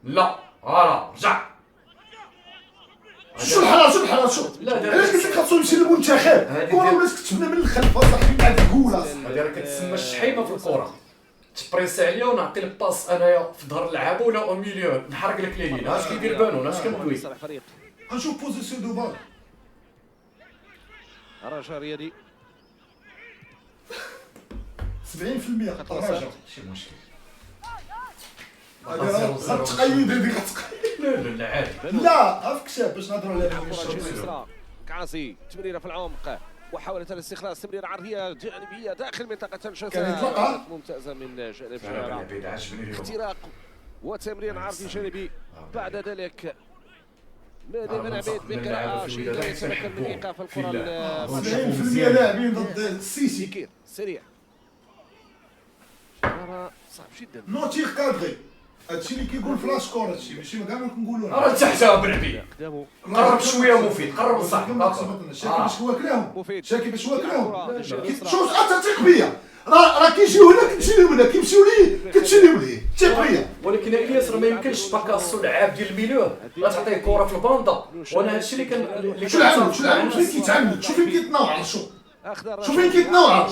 لا رجع شو الحرارة علاش قلت لك خاصو يمشي للمنتخب كرة ولات كتبنى من الخلف صاحبي مع الكولاس. هذه راه كتسمى الشحيمة في الكرة. تبريسي عليا ونعطي لك باس انايا في ظهر اللعابه ولا او ميليون نحرق لك ليلين اش كيدير بانون اش كنقول غنشوف بوزيسيون دو بال. الرجاء الرياضي 70% الرجاء شي مشكل غتقيد هذيك غتقيد. لا عادي لا عرفت كشاف باش نهضروا على كعاسي تمريره في العمق وحاولة الاستخلاص. تمريرة عرضية جانبية داخل منطقة الجزاء كان يطلقها ممتازة من جانب شرارة. اختراق وتمرير عرضي جانبي. بعد ذلك مهدي بن عبيد بقراءة جيدة يتمكن من ايقاف الكرة. 70% لاعبين ضد السيسي. كير سريع شرارة صعب جدا. نوتيغ كادغي هادشي اللي كيقول فلاش كور هادشي ماشي كاع ما كنقولوا راه تحتها بن عبيد قرب شويه مفيد قرب صح شاكي باش واكلهم مفيد شاكي باش واكلهم شوف انت تثق بيا راه كيجيو هنا كتمشي لهم هنا كيمشيو ليه كتمشي لهم ليه ثق بيا. ولكن الياس راه ما يمكنش باكاسو لعاب ديال الميليو غتعطيه كره في الباندا وانا هادشي اللي كان شو العمل فين كيتعمل شوف فين كيتنوع شوف فين كيتنوع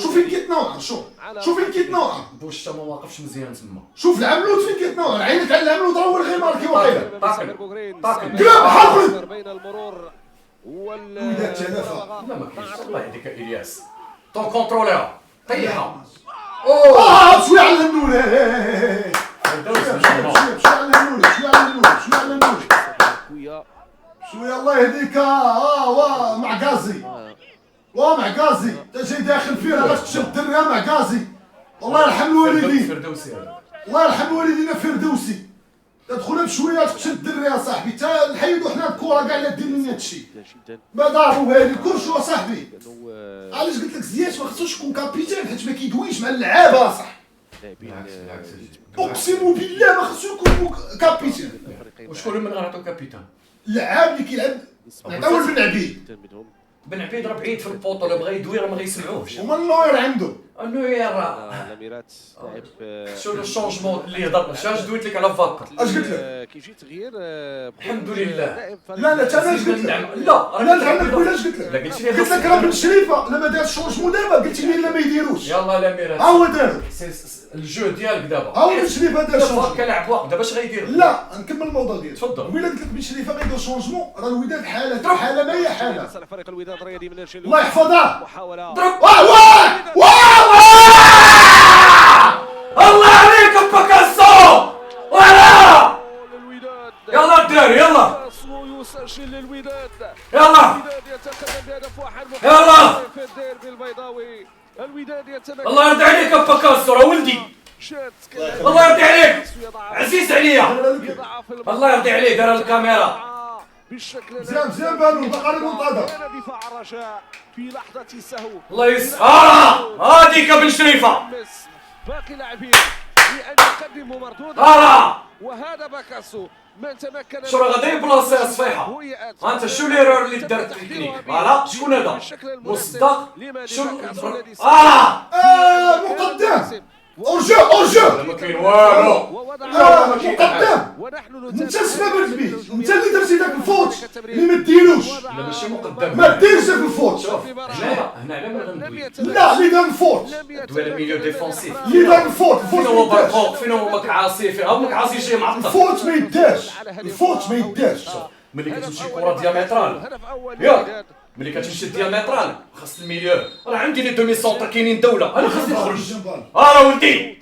شوف فين كيتنوع بوش ما واقفش مزيان تما شوف العملوت فين كيتنوع عينك على العملوت راه هو اللي غيماركي واقيلا سمير بوغرين بين المرور الوداد تلافى. لا ما كاينش الله يهديك الياس طون كونترولير طيحها شويه على النور شويه على النور شويه الله يهديك معكازي معكازي انت جاي داخل فيها باش تشد الدري معكازي الله يرحم الوالدين فردوسي هذا الله يرحم والدينا فردوسي تدخلها بشويه تشد الدري يا صاحبي تا نحيدو حنا الكره كاع لا دير لنا هادشي ما دارو هادي كلشي صاحبي علاش قلت لك زياش ما خصوش يكون كابيتان حيت ما كيدويش مع اللعابه صح اقسم بالله ما خصو يكون كابيتان وشكون من غنعطيو كابيتان اللعاب اللي كيلعب نعطيو بن عبيد بن عبيد راه بعيد في البوطو اللي بغا يدوي راه ما غيسمعوهش هما النوير عنده النوير راه لاميرات لاعب شو لو شونجمون اللي هضر شاج دويت لك على فاكر اش قلت لك كيجي تغيير الحمد لله لا تا انا قلت لك لا انا عندك ولاش قلت لك لا قلت لي قلت لك راه بن شريفه لما دار شونجمون دابا قلت لي لا ما يديروش يلا لا ميراث ها هو دار الجو ديالك دابا ها هو بن شريفه دار شونجمون كلاعب واحد دابا اش غيدير لا نكمل الموضوع ديالي تفضل. ولا قلت لك بن شريفه غيدير شونجمون راه الوداد حاله ما هي حاله فريق الوداد الرياضي من الجنوب الله يحفظها محاولة الله عليك باكاسو ولا يلا الدراري يلا يسجل للوداد يلا الوداد يتقدم بهدف واحد يلا. في الديربي البيضاوي الوداد يتمكن الله يرضي عليك باكاسو راه ولدي شات الله يرضي عليك عزيز عليا يضع في الله يرضي عليك دار الكاميرا بالشكل مزيان بانو بقى المنتظر كان دفاع الرجاء في لحظة السهو الله هاديك بن شريفه باقي لاعبين لأن يقدموا مردودا وهذا باكاسو من تمكن شو راه غادي يبلاصي الصفيحه ها انت شو ليرور اللي دارت التكنيك فوالا شكون هذا مصدق شو مقدم ارجع ما كاين والو مقدم انت السبب الكبير انت اللي درتي داك الفوت اللي ما ديروش لا ماشي مقدم ما ديرش داك الفوت شوف هنا على من غندوي لا اللي دار الفوت دوي على ميليو ديفونسيف اللي دار الفوت فين هو برقوق فين هو مكعاصي فين هو مكعاصي شي معطل الفوت ما يداش الفوت ما يداش ملي كتمشي كره دياميترال ياك ملي كتمشي دياميترال خاص الميليو راه عندي لي دومي سونتر كاينين دوله انا خاصني نخرج راه ولدي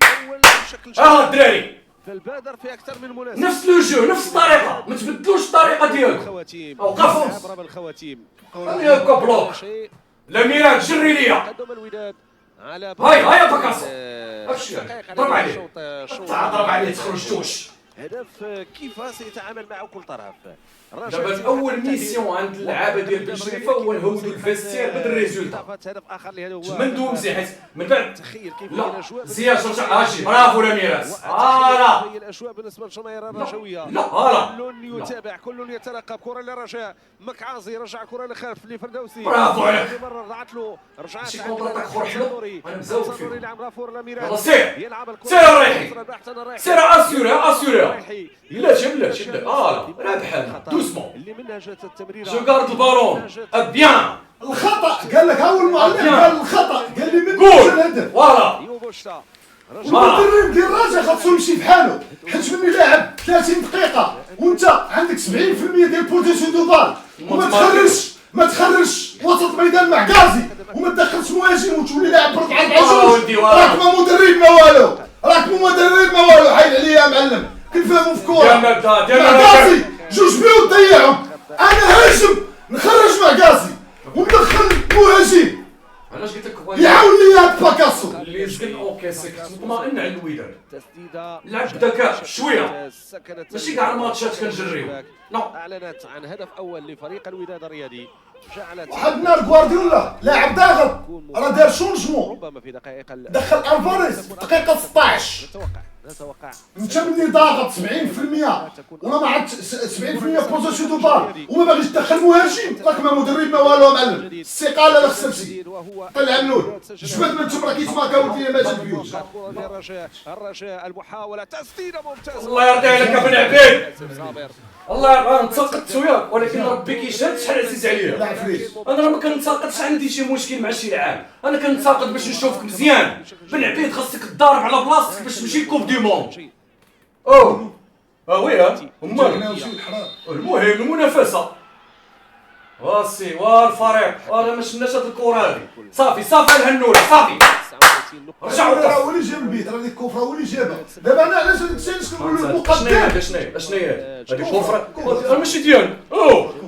الدراري فالبادر في اكثر من مناسبه نفس لو جو نفس الطريقه ما تبدلوش الطريقه ديالكم وقف ضرب الخواتيم انا هكا بلوك لا ميراد جري ليا قدم الوداد على هيا باكاسو ابشر ضرب عليه ضرب عليه تخرج توش هدف كيف سيتعامل معه كل طرف دابا اول ميسيون عند اللعابه ديال بن شريفه هو نهودوا الفيستير بهذا الريزولتا هدف اخر اللي هو تمندوا مزيان حيت من بعد تخيل كيف لا زياد رجع هاشي برافو لميراس لا الاجواء بالنسبه للجماهير الرجويه لا كل يتابع كل يترقب كره للرجاء مكعازي رجع كره لخلف لفردوسي برافو عليك مره رجعت له رجعت شي كونتر خور حلو انا مزوق فيه يلعب غفور لميراس يلا سير يلعب الكره سير الريحي سير اسيوري بلاتي رابحه دوسمون اللي منها جات التمريره جو غارد البالون بيان الخطا قال لك هاو المعلم قال الخطا قال لي من قول الهدف فوالا يوبوشتا المدرب ديال الراجل خاصو يمشي بحالو حيت ملي لاعب 30 دقيقه وانت عندك 70% ديال بوزيسيون دو بال ما تخرجش وسط ميدان مع كازي وما تدخلش مهاجم وتولي لاعب برك على 10 راك ما مدرب ما والو حيد عليا يا معلم كنفهموا في كوره مع كازي جوج بيوت ضيعهم انا هاجم نخرج مع كازي وندخل مهاجم علاش قلت لك يعاون لي هاد باكاسو اللي زقن اوكي سكت مطمئن على الوداد تسديده لعب بذكاء شويه ماشي كاع الماتشات كنجريو اعلنت عن هدف اول لفريق الوداد الرياضي جعلت واحد النهار غوارديولا لاعب ضاغط راه دار شونجمون ربما في دقائق دخل الفاريز دقيقه 16 نتوقع انت ملي ضاغط 70% وما معك 70% بوزيسيون دو بال وما باغيش تدخل مهاجم راك ما مدرب ما والو معلم الثقه لا خسرتي طلع منون جبد من تما كيف ما كاولتي ما جات بيوت الرجاء المحاوله تسديده ممتازه الله يرضي عليك يا بن عبيد الله يرضى نتساقط وياك ولكن ربي كيشهد شحال عزيز عليا لا عفريت انا راه ما كنتساقطش عندي شي مشكل مع شي لعاب انا كنتساقط باش نشوفك مزيان بن عبيد خاصك تضارب على بلاصتك باش تمشي لكوب دي موند وي المهم المنافسه واسي والفريق ولا ما شفناش هاد الكره هادي صافي الهنوله صافي رجعوا راه هو اللي جاب البيت راه ديك الكفره هو اللي جابها دابا انا علاش هذاك الشيء نقولوا المقدم شنو هي هادي كفره راه ماشي ديالنا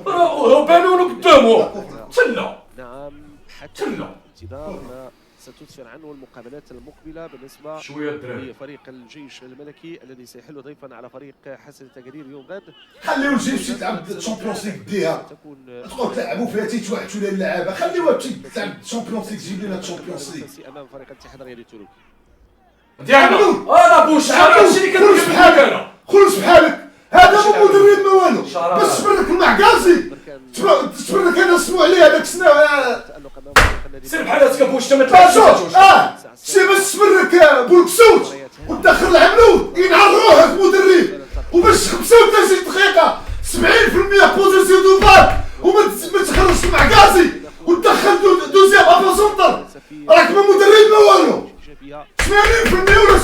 راه بانوا قدامه تلا نعم حتى انتظارنا ستسفر عنه المقابلات المقبله بالنسبه لفريق الجيش الملكي الذي سيحل ضيفا على فريق حسن التقدير يوم غد. خليو الجيش تلعب الشامبيونز ليغ ديها تقعدوا تلعبوا فيها تيتوحشوا لها اللعابه خليوها تلعب الشامبيونز ليغ تجيب لنا الشامبيونز ليغ امام فريق الاتحاد الرياضي التونسي ديالنا انا بوش هادشي اللي كندير بحالك انا خرج بحالك هذا مو مدرب ما والو باش تبرك المعكازي تبرك انا نسمعوا عليه هذاك السنه سير بحالاتك بوش انت ما تلعبش سي باش تبرك بولكسوت وتدخل العملود ينهار روحك مدرب وباش 35 دقيقه 70% بوزيسيون دو بال وما تخرجش المعكازي وتدخل دوزيام ابا سونتر راك ما مدرب ما والو 80% ولا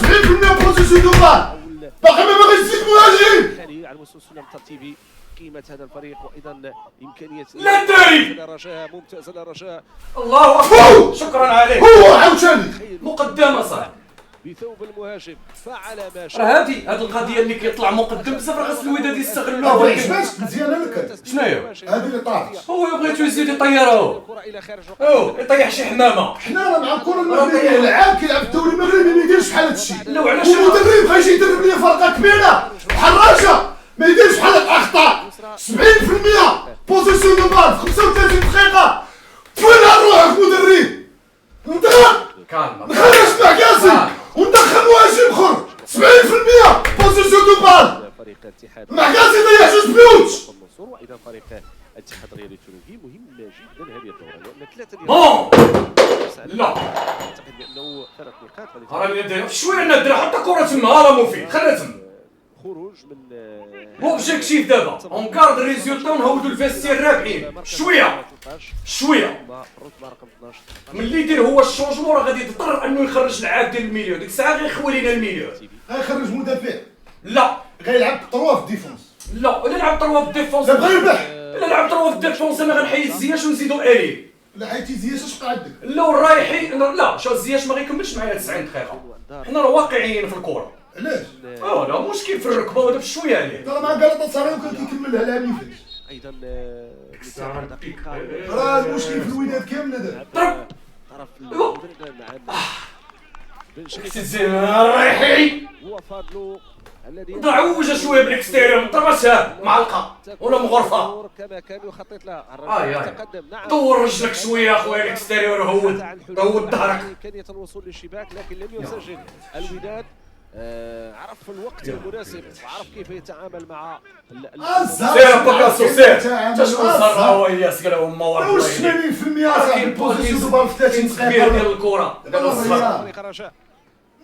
70% بوزيسيون دو بال باقي ما باغيش تزيد مهاجم على مستوى السلم الترتيبي قيمة هذا الفريق وأيضا إمكانية لا دري الرجاء ممتاز الرجاء الله أكبر شكرا عليك هو عاوتاني مقدمة صح بثوب المهاجم فعل ما شاء. راه هذه القضية اللي كيطلع مقدم بزاف راه خاص الوداد يستغلوها ولكن مزيانة لك شنو هي؟ هذه اللي طاحت هو بغيتو يزيد يطيرها يطيح شي حمامة حنا راه مع الكرة المغربية العاب كيلعب الدوري المغربي ما يديرش بحال هذا الشيء لا وعلاش المدرب غيجي يدرب لي فرقة كبيرة بحال الرجاء ما يديرش بحال هاد الاخطاء 70% بوزيسيون دو بال 35 دقيقة تفنى روحك مدرب نخرج معكازي وندخل مهاجم اخر 70% بوزيسيون دو بال فريق الاتحاد معكازي ضيع جوج بيوت واذا فريق الاتحاد الرياضي التونسي مهم جدا هذه الدوره لان ثلاثه لا اعتقد بانه 3 نقاط راني ندير شويه ندير حتى كره تما راه مفيد خليها تما خروج من اوبجيكتيف دابا اون كارد ريزولتا ونهودو الفاستير رابحين شويه الرتبه رقم 12 ملي يدير هو الشونجمون راه غادي يضطر انه يخرج العاب ديال الميليو ديك الساعه غيخوي لينا الميليو غيخرج مدافع لا غيلعب 3 في الديفونس لا الا لعب 3 في الديفونس لا بغا يربح الا لعب 3 في الديفونس انا غنحيد زياش ونزيدو الي لا حيتي زياش اش بقى عندك لا الرايحين لا شوف زياش ما غيكملش معايا 90 دقيقه حنا راه واقعيين في الكره علاش لا مشكل في الركبه وهذا بشويه عليه ترى مع غلطة صاروا كان كيكملها العام اللي فات ايضا دقيقه راه المشكل في الوداد كامله دابا طرف المدرب حسيت زين الرايحي هو فاضلو الذي ضعوجه شويه بالاكستيريور طرشها معلقه ولا مغرفه كما كان يخطط لها الرجل تقدم نعم دور رجلك شويه اخويا الاكستيريور هود ظهرك امكانيه الوصول للشباك لكن لم يسجل الوداد عرف الوقت المناسب وعرف كيف يتعامل مع سير بوكاسو سير تشكون صراو يا سكلا هما واش 80% صاحبي البوزيسيون دو بال في 30 كبير دقيقة ديال الكره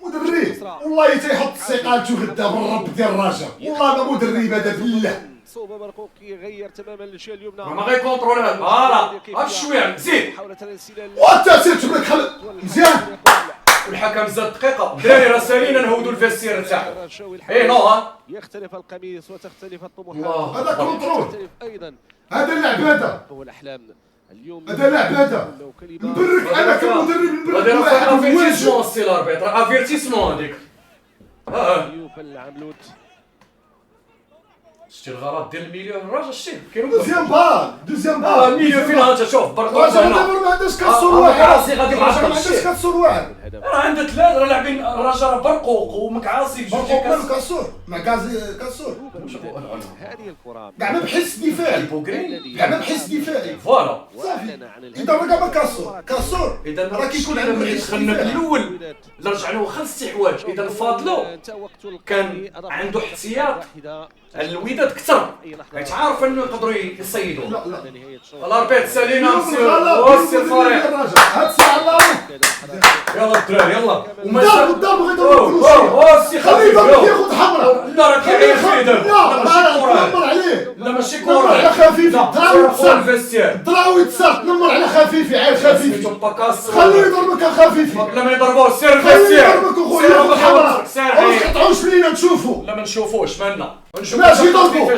مدرب والله تيحط ثقالته غدا بالرب ديال الرجاء والله ما مدرب هذا بالله صوبه مرقوق كيغير تماما الجهه اليمنى ما غيكونترول هذا هذا شويه زيد محاولة الانسلال وانت سير تبرك مزيان والحكم زاد دقيقه الدراري راه سالينا نهودوا الفاستير تاعو نو ها يختلف القميص وتختلف الطموحات هذا كونترول ايضا هذا اللعب هذا هو الاحلام اليوم هذا لعب هذا نبرك انا كمدرب نبرك هذا راه افيرتيسمون السي لاربيت راه افيرتيسمون هذيك ايوب العملوت شتي الغلط ديال الميليو الراجل شتي كاين دوزيام بال الميليو فين انت شوف برك الراجل دابا ما عندهاش كاسور واحد راسي غادي الراجل ما عندهاش كاسور واحد راه عنده ثلاثه راه لاعبين الراجل راه برقوق ومكعاصي برقوق مالو كاسور مع كاسور هذه الكره كاع ما بحس دفاعي كاع ما بحس دفاعي فوالا صافي اذا راه كاسور اذا راه كيكون عنده حس دخلنا دفاعي بالاول الا رجعنا واخا الاستحواذ اذا فاضلو كان عنده احتياط الوداد كثر حيت عارف انه يقدروا يصيدوا الاربيت سالينا وسي الفريق هاد الساعه الله يلا الدراري يلا قدام بغيت نقول له سي خليه خفيف ياخذ حمراء لا راه كيعير فيه دابا لا عليه لا ماشي كره لا خفيف دراوي تساق تنمر على خفيفي عاد خفيفي خلوه يضربك خفيفي لا ما يضربوش سير خلوه يضربك اخويا بالحمراء ما تقطعوش لينا نشوفوا لا ما نشوفوش مالنا ماشي يضربوا